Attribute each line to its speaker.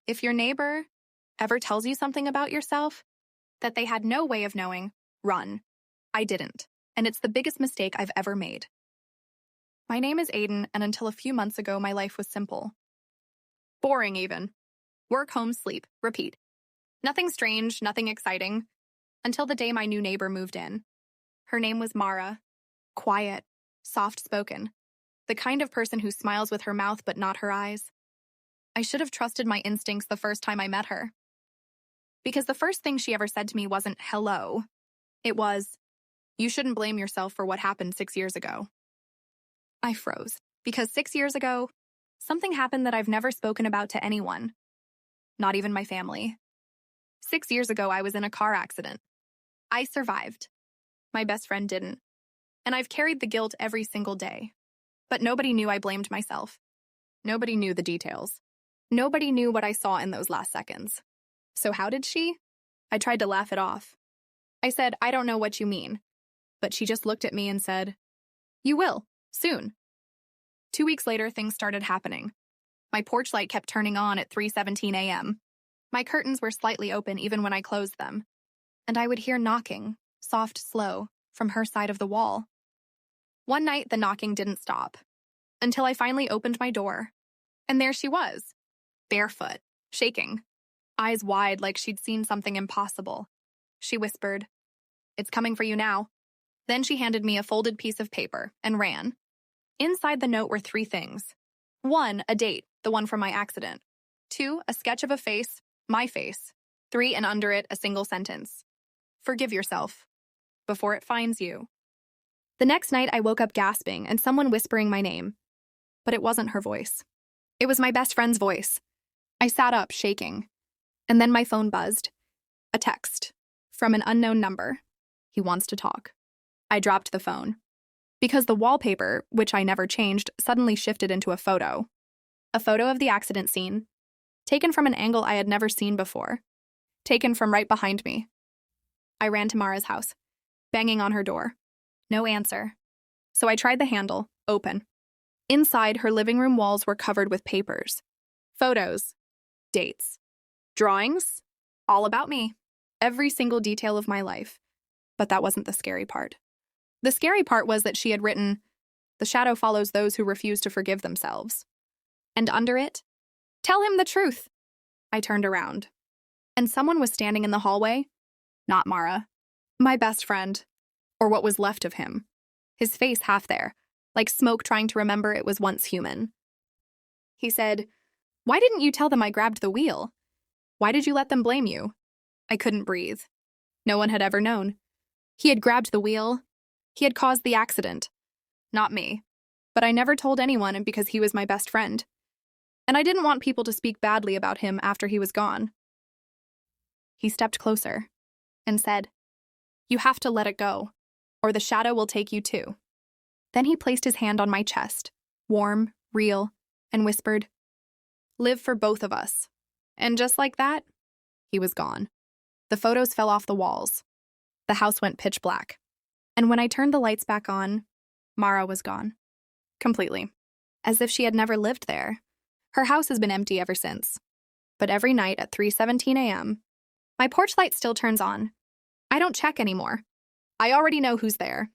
Speaker 1: If your neighbor ever tells you something about yourself that they had no way of knowing, run. I didn't, and it's the biggest mistake I've ever made. My name is Aiden, and until a few months ago, my life was simple. Boring, even. Work, home, sleep, repeat. Nothing strange, nothing exciting, until the day my new neighbor moved in. Her name was Mara. Quiet, soft-spoken, the kind of person who smiles with her mouth but not her eyes. I should have trusted my instincts the first time I met her. Because the first thing she ever said to me wasn't hello. It was, you shouldn't blame yourself for what happened 6 years ago. I froze, because 6 years ago, something happened that I've never spoken about to anyone. Not even my family. 6 years ago, I was in a car accident. I survived. My best friend didn't. And I've carried the guilt every single day. But nobody knew I blamed myself. Nobody knew the details. Nobody knew what I saw in those last seconds. So how did she? I tried to laugh it off. I said, I don't know what you mean. But she just looked at me and said, you will, soon. 2 weeks later, things started happening. My porch light kept turning on at 3:17 a.m. My curtains were slightly open even when I closed them. And I would hear knocking, soft, slow, from her side of the wall. One night, the knocking didn't stop, until I finally opened my door. And there she was, barefoot, shaking, eyes wide like she'd seen something impossible. She whispered, it's coming for you now. Then she handed me a folded piece of paper and ran. Inside the note were 3 things. 1, a date, the one from my accident. 2, a sketch of a face, my face. 3, and under it, a single sentence. Forgive yourself, before it finds you. The next night, I woke up gasping and someone whispering my name. But it wasn't her voice. It was my best friend's voice. I sat up, shaking. And then my phone buzzed. A text. From an unknown number. He wants to talk. I dropped the phone. Because the wallpaper, which I never changed, suddenly shifted into a photo. A photo of the accident scene. Taken from an angle I had never seen before. Taken from right behind me. I ran to Mara's house, banging on her door. No answer. So I tried the handle, open. Inside, her living room walls were covered with papers. Photos. Dates. Drawings. All about me. Every single detail of my life. But that wasn't the scary part. The scary part was that she had written, the shadow follows those who refuse to forgive themselves. And under it, tell him the truth. I turned around. And someone was standing in the hallway. Not Mara. My best friend. Or what was left of him. His face half there, like smoke trying to remember it was once human. He said, why didn't you tell them I grabbed the wheel? Why did you let them blame you? I couldn't breathe. No one had ever known. He had grabbed the wheel. He had caused the accident. Not me. But I never told anyone because he was my best friend. And I didn't want people to speak badly about him after he was gone. He stepped closer and said, you have to let it go, or the shadow will take you too. Then he placed his hand on my chest, warm, real, and whispered, live for both of us. And just like that, he was gone. The photos fell off the walls. The house went pitch black. And when I turned the lights back on, Mara was gone. Completely. As if she had never lived there. Her house has been empty ever since. But every night at 3:17 a.m., my porch light still turns on. I don't check anymore. I already know who's there.